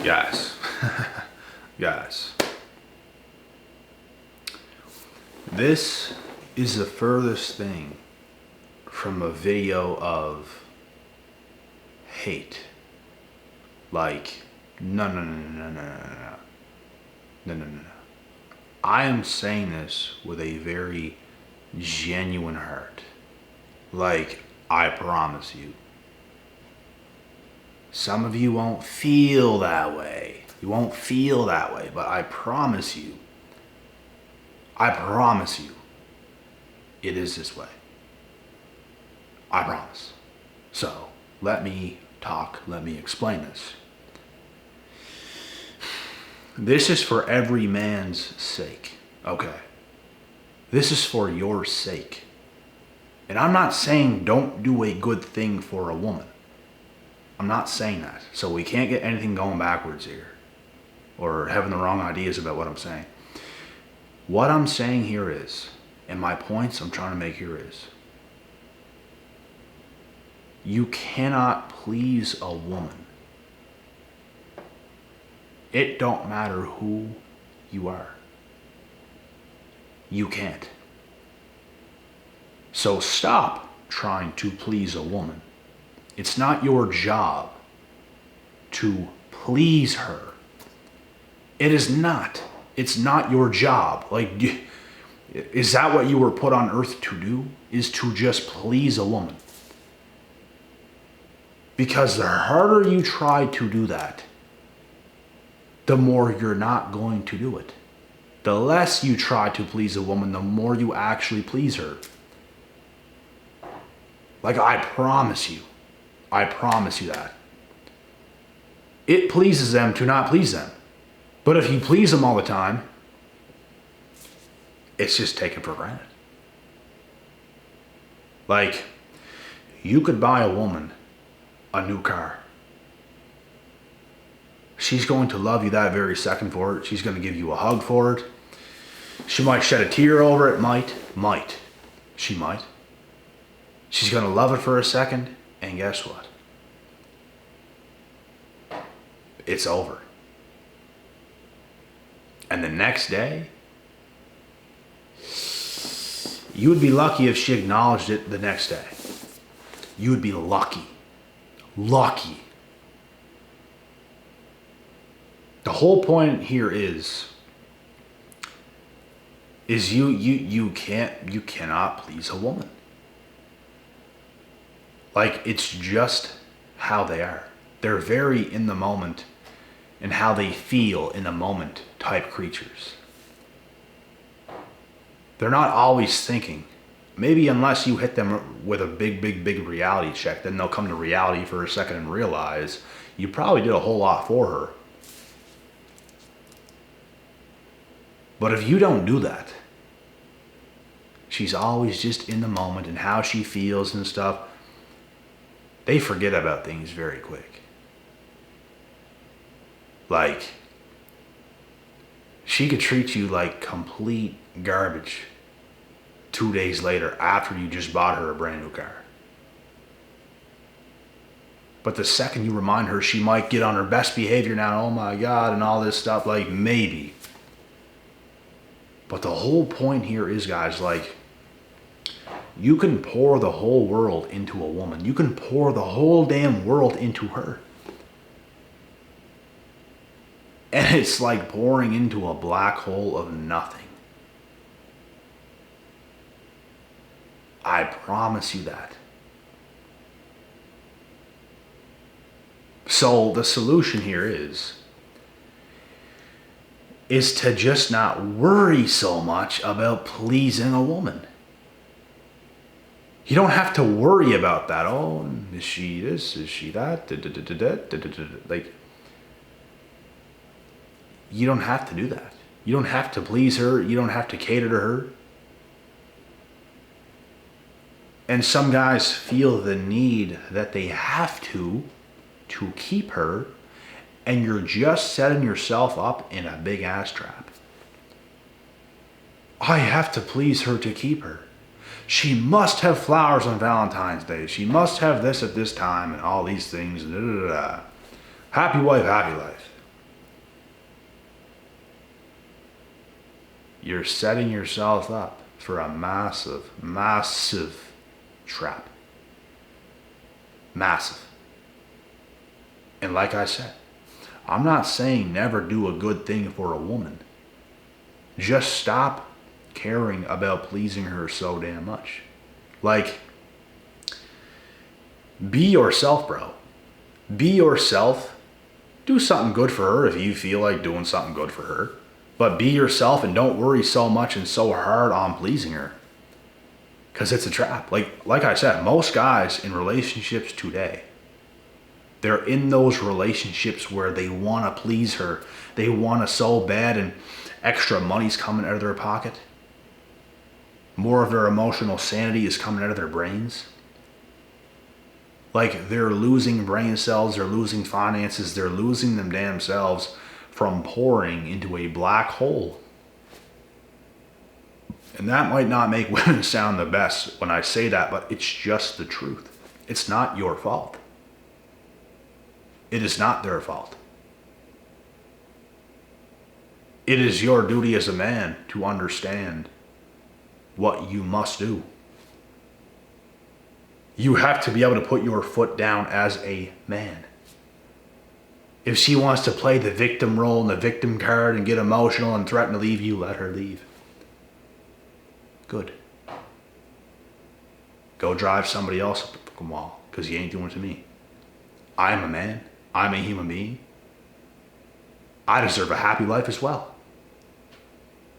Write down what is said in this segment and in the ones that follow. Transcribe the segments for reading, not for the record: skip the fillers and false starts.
Guys, guys, this is the furthest thing from a video of hate. Like, no. I am saying this with a very genuine heart. Like, I promise you. Some of you won't feel that way. You won't feel that way, but I promise you, it is this way. I promise. So, let me talk, let me explain this. This is for every man's sake, okay? This is for your sake. And I'm not saying don't do a good thing for a woman. I'm not saying that. So we can't get anything going backwards here or having the wrong ideas about what I'm saying. What I'm saying here is, and my points I'm trying to make here is, you cannot please a woman. It don't matter who you are. You can't. So stop trying to please a woman. It's not your job to please her. It is not. It's not your job. Like, is that what you were put on earth to do? Is to just please a woman? Because the harder you try to do that, the more you're not going to do it. The less you try to please a woman, the more you actually please her. Like, I promise you that. It pleases them to not please them. But if you please them all the time, it's just taken for granted. Like, you could buy a woman a new car. She's going to love you that very second for it. She's going to give you a hug for it. She might shed a tear over it. She might. She's going to love it for a second. And guess what? It's over. And the next day, you would be lucky if she acknowledged it the next day. You would be lucky. Lucky. The whole point here is you cannot please a woman. Like, it's just how they are. They're very in the moment and how they feel in the moment type creatures. They're not always thinking. Maybe unless you hit them with a big reality check, then they'll come to reality for a second and realize you probably did a whole lot for her. But if you don't do that, she's always just in the moment and how she feels and stuff. They forget about things very quick. Like, she could treat you like complete garbage 2 days later after you just bought her a brand new car. But the second you remind her, she might get on her best behavior now, oh my God, and all this stuff, like, maybe. But the whole point here is, guys, like, you can pour the whole world into a woman. You can pour the whole damn world into her. And it's like pouring into a black hole of nothing. I promise you that. So the solution here is to just not worry so much about pleasing a woman. You don't have to worry about that. Oh, is she this? Is she that? Like, you don't have to do that. You don't have to please her. You don't have to cater to her. And some guys feel the need that they have to keep her, and you're just setting yourself up in a big ass trap. I have to please her to keep her. She must have flowers on Valentine's Day. She must have this at this time and all these things. Happy wife, happy life. you're setting yourself up for a massive, massive trap. Massive. And like I said, I'm not saying never do a good thing for a woman. Just stop caring about pleasing her so damn much. Like, be yourself, bro. Be yourself. Do something good for her if you feel like doing something good for her. But be yourself and don't worry so much and so hard on pleasing her. Because it's a trap. Like I said, most guys in relationships today, they're in those relationships where they want to please her. They want to so bad, and extra money's coming out of their pocket. More of their emotional sanity is coming out of their brains. Like, they're losing brain cells, they're losing finances, they're losing them damn selves from pouring into a black hole. And that might not make women sound the best when I say that, but it's just the truth. It's not your fault. It is not their fault. It is your duty as a man to understand what you must do. You have to be able to put your foot down as a man. If she wants to play the victim role and the victim card and get emotional and threaten to leave you, let her leave. Good. Go drive somebody else up the fucking wall, because you ain't doing it to me. I'm a man. I'm a human being. I deserve a happy life as well.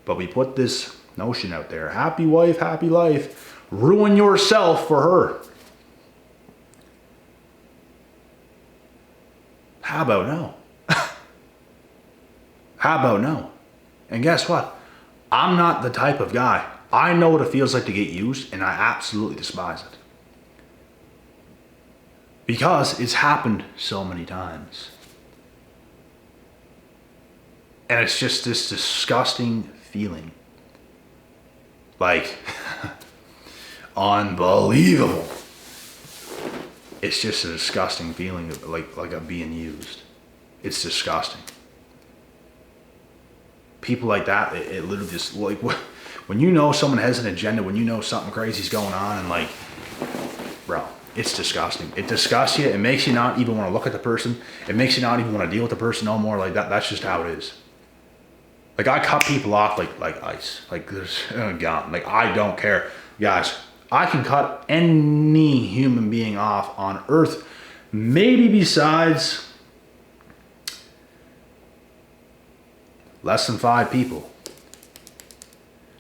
But we put this notion out there, happy wife, happy life. Ruin yourself for her. How about no? How about no? And guess what? I'm not the type of guy. I know what it feels like to get used, and I absolutely despise it. Because it's happened so many times. And it's just this disgusting feeling. Like, unbelievable. It's just a disgusting feeling of like I'm being used. It's disgusting. People like that, it literally just, like, when you know someone has an agenda, when you know something crazy's going on, and like, bro, it's disgusting. It disgusts you. It makes you not even want to look at the person. It makes you not even want to deal with the person no more. Like that's just how it is. Like, I cut people off like ice. Like, there's gone. Like, I don't care. Guys, I can cut any human being off on earth, maybe besides less than 5 people.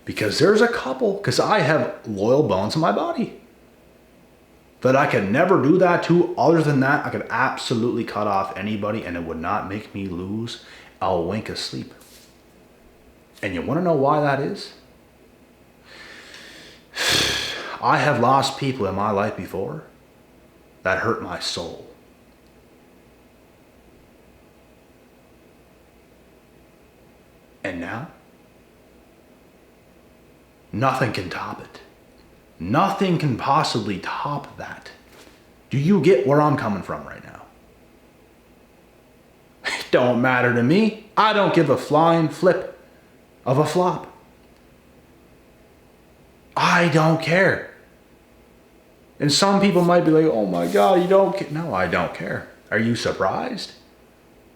Because there's a couple, because I have loyal bones in my body that I could never do that to. Other than that, I could absolutely cut off anybody and it would not make me lose a wink of sleep. And you want to know why that is? I have lost people in my life before that hurt my soul. And now, nothing can top it. Nothing can possibly top that. Do you get where I'm coming from right now? It don't matter to me. I don't give a flying flip of a flop. I don't care. And some people might be like, oh my God, you don't care. No, I don't care. Are you surprised?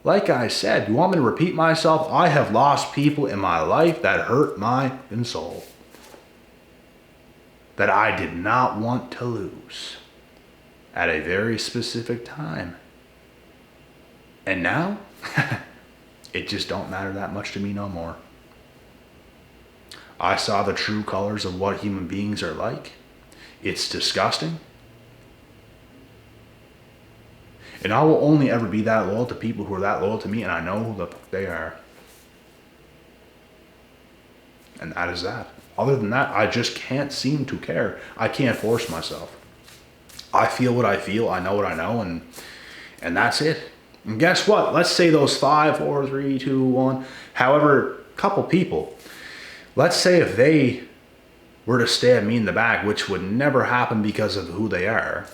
Like I said, you want me to repeat myself? I have lost people in my life that hurt my soul. That I did not want to lose at a very specific time. And now, it just don't matter that much to me no more. I saw the true colors of what human beings are like. It's disgusting. And I will only ever be that loyal to people who are that loyal to me, and I know who the fuck they are. And that is that. Other than that, I just can't seem to care. I can't force myself. I feel what I feel, I know what I know, and that's it. And guess what? Let's say those 5, 4, 3, 2, 1, however, couple people, let's say if they were to stab me in the back, which would never happen because of who they are,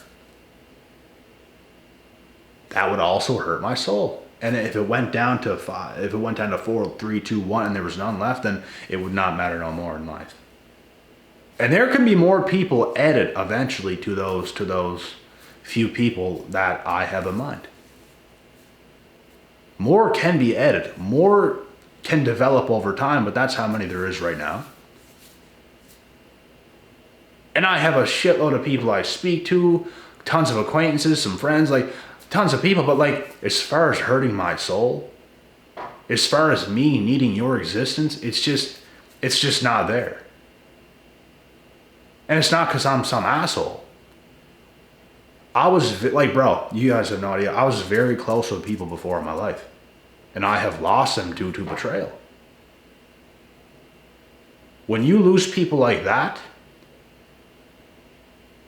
that would also hurt my soul. And if it went down to 5, if it went down to 4, 3, 2, 1, and there was none left, then it would not matter no more in life. And there can be more people added eventually to those few people that I have in mind. More can be added. More can develop over time, but that's how many there is right now. And I have a shitload of people I speak to, tons of acquaintances, some friends, like tons of people, but like as far as hurting my soul, as far as me needing your existence, it's just not there. And it's not because I'm some asshole. I was like, bro, you guys have no idea. I was very close with people before in my life. And I have lost them due to betrayal. When you lose people like that,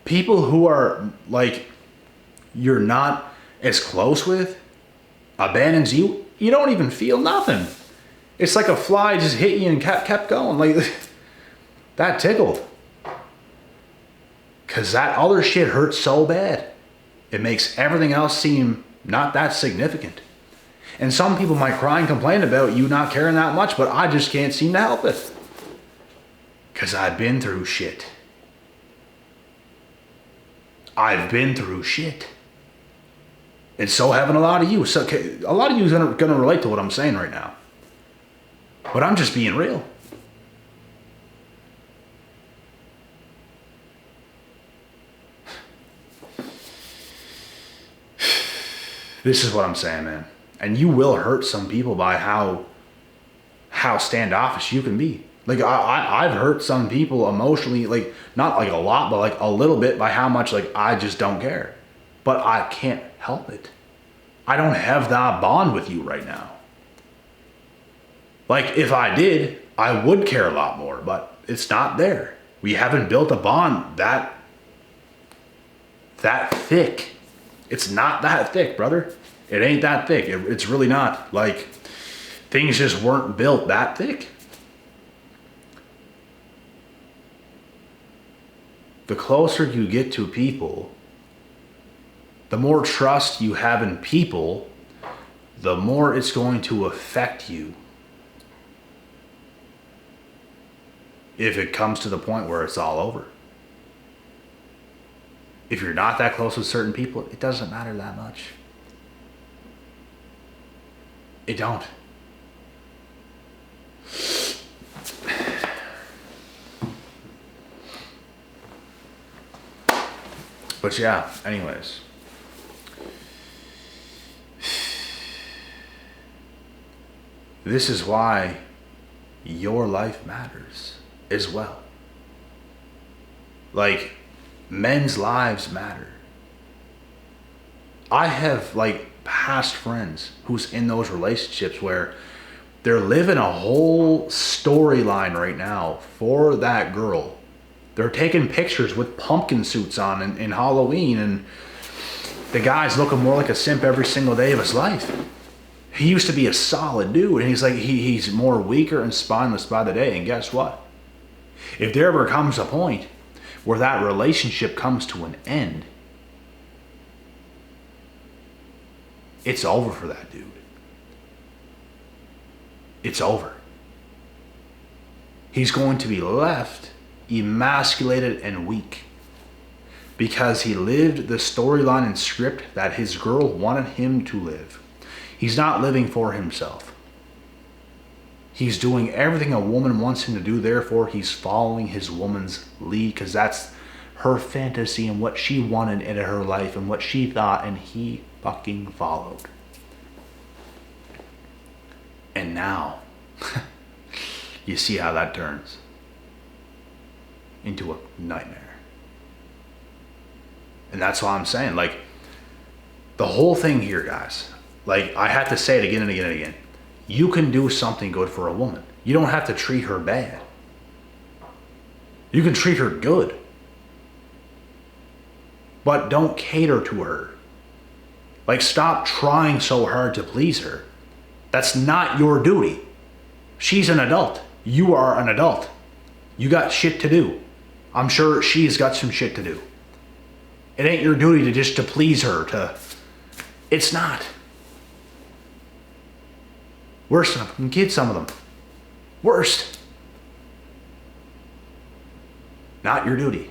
people who are like, you're not as close with, abandons you, you don't even feel nothing. It's like a fly just hit you and kept going. Like, that tickled. Because that other shit hurts so bad. It makes everything else seem not that significant. And some people might cry and complain about you not caring that much, but I just can't seem to help it. Because I've been through shit. I've been through shit. And so haven't a lot of you. So a lot of you is going to relate to what I'm saying right now. But I'm just being real. This is what I'm saying, man. And you will hurt some people by how standoffish you can be. Like, I've hurt some people emotionally, like, not like a lot, but like a little bit by how much, like, I just don't care. But I can't help it. I don't have that bond with you right now. Like, if I did, I would care a lot more, but it's not there. We haven't built a bond that thick. It's not that thick, brother. It ain't that thick. It's really not. Like, things just weren't built that thick. The closer you get to people, the more trust you have in people, the more it's going to affect you. If it comes to the point where it's all over. If you're not that close with certain people, it doesn't matter that much. It don't. But yeah, anyways. This is why your life matters as well. Like, men's lives matter. I have like past friends who's in those relationships where they're living a whole storyline right now for that girl. They're taking pictures with pumpkin suits on in Halloween, and the guy's looking more like a simp every single day of his life. He used to be a solid dude, and he's like, he's more weaker and spineless by the day. And guess what? If there ever comes a point where that relationship comes to an end, it's over for that dude. It's over. He's going to be left emasculated and weak because he lived the storyline and script that his girl wanted him to live. He's not living for himself. He's doing everything a woman wants him to do, therefore he's following his woman's lead because that's her fantasy and what she wanted in her life and what she thought, and he fucking followed. And now, you see how that turns into a nightmare. And that's why I'm saying, like, the whole thing here, guys, like, I have to say it again and again and again. You can do something good for a woman. You don't have to treat her bad. You can treat her good. But don't cater to her. Like, stop trying so hard to please her. That's not your duty. She's an adult. You are an adult. You got shit to do. I'm sure she's got some shit to do. It ain't your duty to just to please her. It's not. Worse than fucking kids, some of them. Worst. Not your duty.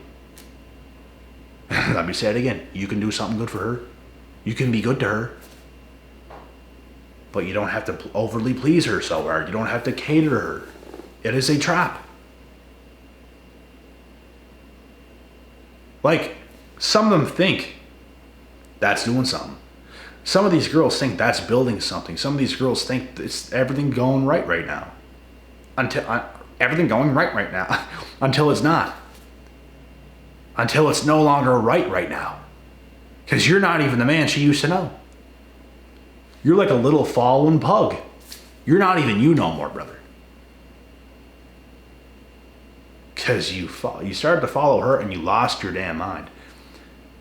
Let me say it again. You can do something good for her. You can be good to her. But you don't have to overly please her so hard. You don't have to cater to her. It is a trap. Like, some of them think that's doing something. Some of these girls think that's building something. Some of these girls think it's everything going right now. Everything going right now. Until it's not. Until it's no longer right now. Because you're not even the man she used to know. You're like a little fallen pug. You're not even you no more, brother. Because you started to follow her and you lost your damn mind.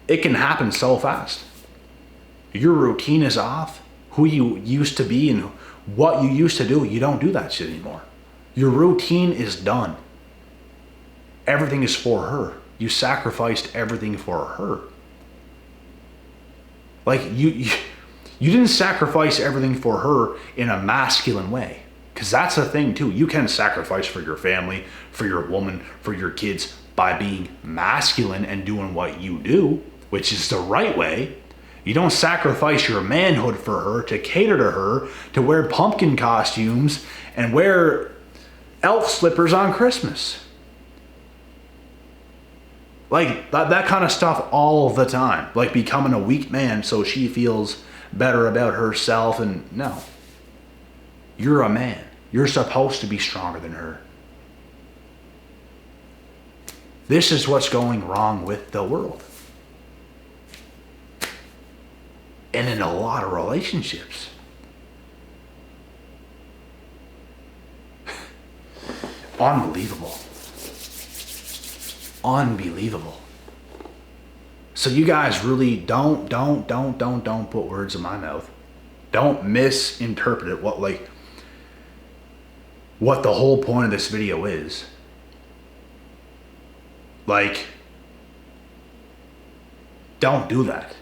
It can happen so fast. Your routine is off. Who you used to be and what you used to do, you don't do that shit anymore. Your routine is done. Everything is for her. You sacrificed everything for her. Like, you didn't sacrifice everything for her in a masculine way. Because that's the thing too. You can sacrifice for your family, for your woman, for your kids by being masculine and doing what you do, which is the right way. You don't sacrifice your manhood for her, to cater to her, to wear pumpkin costumes and wear elf slippers on Christmas. Like, that kind of stuff all the time. Like becoming a weak man so she feels better about herself. And no. You're a man. You're supposed to be stronger than her. This is what's going wrong with the world. And in a lot of relationships. Unbelievable. Unbelievable. So you guys really don't put words in my mouth. Don't misinterpret it. What the whole point of this video is. Like, don't do that.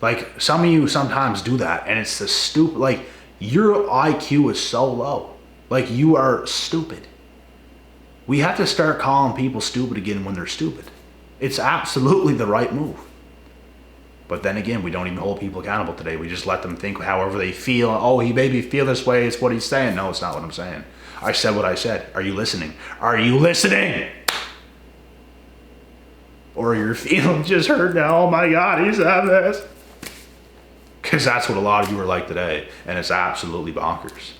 Like, some of you sometimes do that, and it's the stupid, like, your IQ is so low. Like, you are stupid. We have to start calling people stupid again when they're stupid. It's absolutely the right move. But then again, we don't even hold people accountable today. We just let them think however they feel. Oh, he made me feel this way. It's what he's saying. No, it's not what I'm saying. I said what I said. Are you listening? Are you listening? Or you're feeling just hurt now. Oh my God, he said this. Because that's what a lot of you are like today. And it's absolutely bonkers.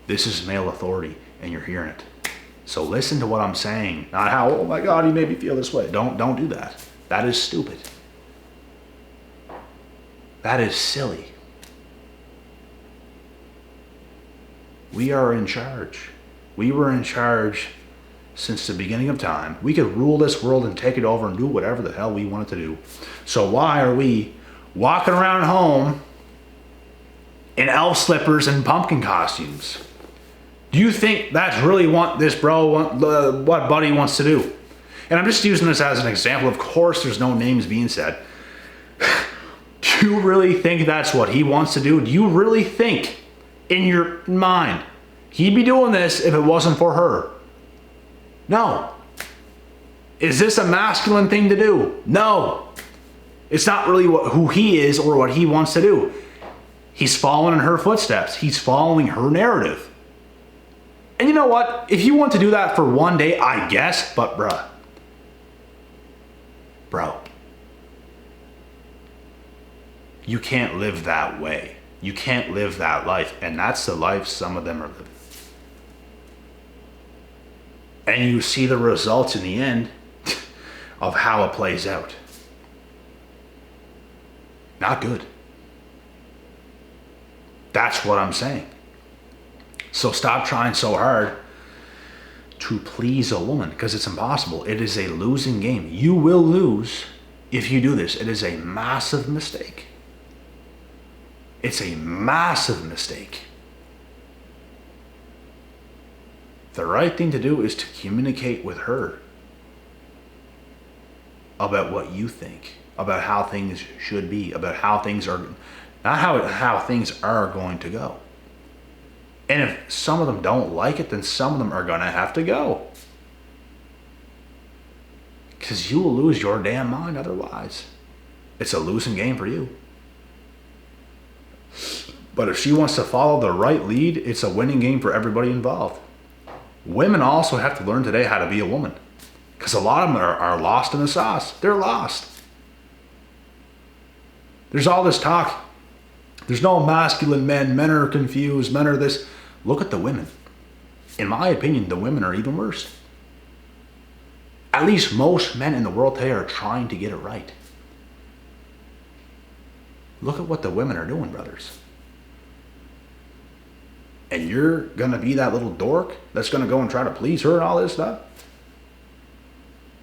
This is male authority and you're hearing it. So listen to what I'm saying. Not how, oh my God, he made me feel this way. Don't do that. That is stupid. That is silly. We are in charge. We were in charge since the beginning of time. We could rule this world and take it over and do whatever the hell we wanted to do. So why are we walking around home in elf slippers and pumpkin costumes? Do you think that's really what Buddy wants to do? And I'm just using this as an example. Of course, there's no names being said. Do you really think that's what he wants to do? Do you really think in your mind he'd be doing this if it wasn't for her? No. Is this a masculine thing to do? No. It's not really who he is or what he wants to do. He's following in her footsteps. He's following her narrative. And you know what? If you want to do that for one day, I guess, but bro, you can't live that way. You can't live that life. And that's the life some of them are living. And you see the results in the end of how it plays out. Not good. That's what I'm saying. So stop trying so hard to please a woman, because it's impossible. It is a losing game. You will lose if you do this. It is a massive mistake. It's a massive mistake. The right thing to do is to communicate with her about what you think, about how things should be, about how things are, not how things are going to go. And if some of them don't like it, then some of them are going to have to go. Because you will lose your damn mind otherwise. It's a losing game for you. But if she wants to follow the right lead, it's a winning game for everybody involved. Women also have to learn today how to be a woman. Because a lot of them are lost in the sauce. They're lost. There's all this talk. There's no masculine men. Men are confused. Men are this. Look at the women. In my opinion, the women are even worse. At least most men in the world today are trying to get it right. Look at what the women are doing, brothers. And you're going to be that little dork that's going to go and try to please her and all this stuff?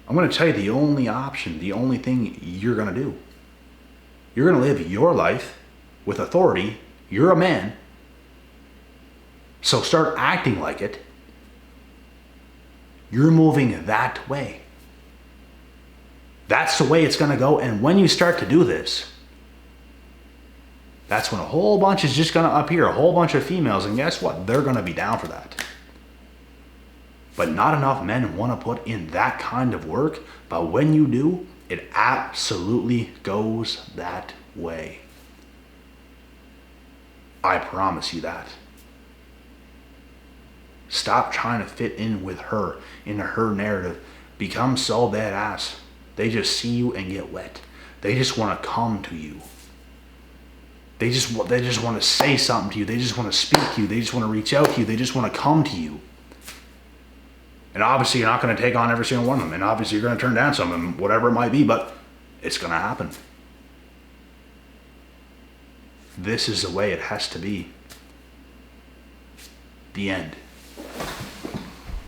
I'm going to tell you the only option, the only thing you're going to do. You're going to live your life with authority. You're a man. So start acting like it. You're moving that way. That's the way it's going to go. And when you start to do this, that's when a whole bunch is just going to appear, a whole bunch of females. And guess what? They're going to be down for that. But not enough men want to put in that kind of work. But when you do, it absolutely goes that way. I promise you that. Stop trying to fit in with her, into her narrative. Become so badass. They just see you and get wet. They just want to come to you. They just want to say something to you. They just want to speak to you. They just want to reach out to you. They just want to come to you. And obviously you're not going to take on every single one of them. And obviously you're going to turn down some of them, whatever it might be, but it's going to happen. This is the way it has to be. The end.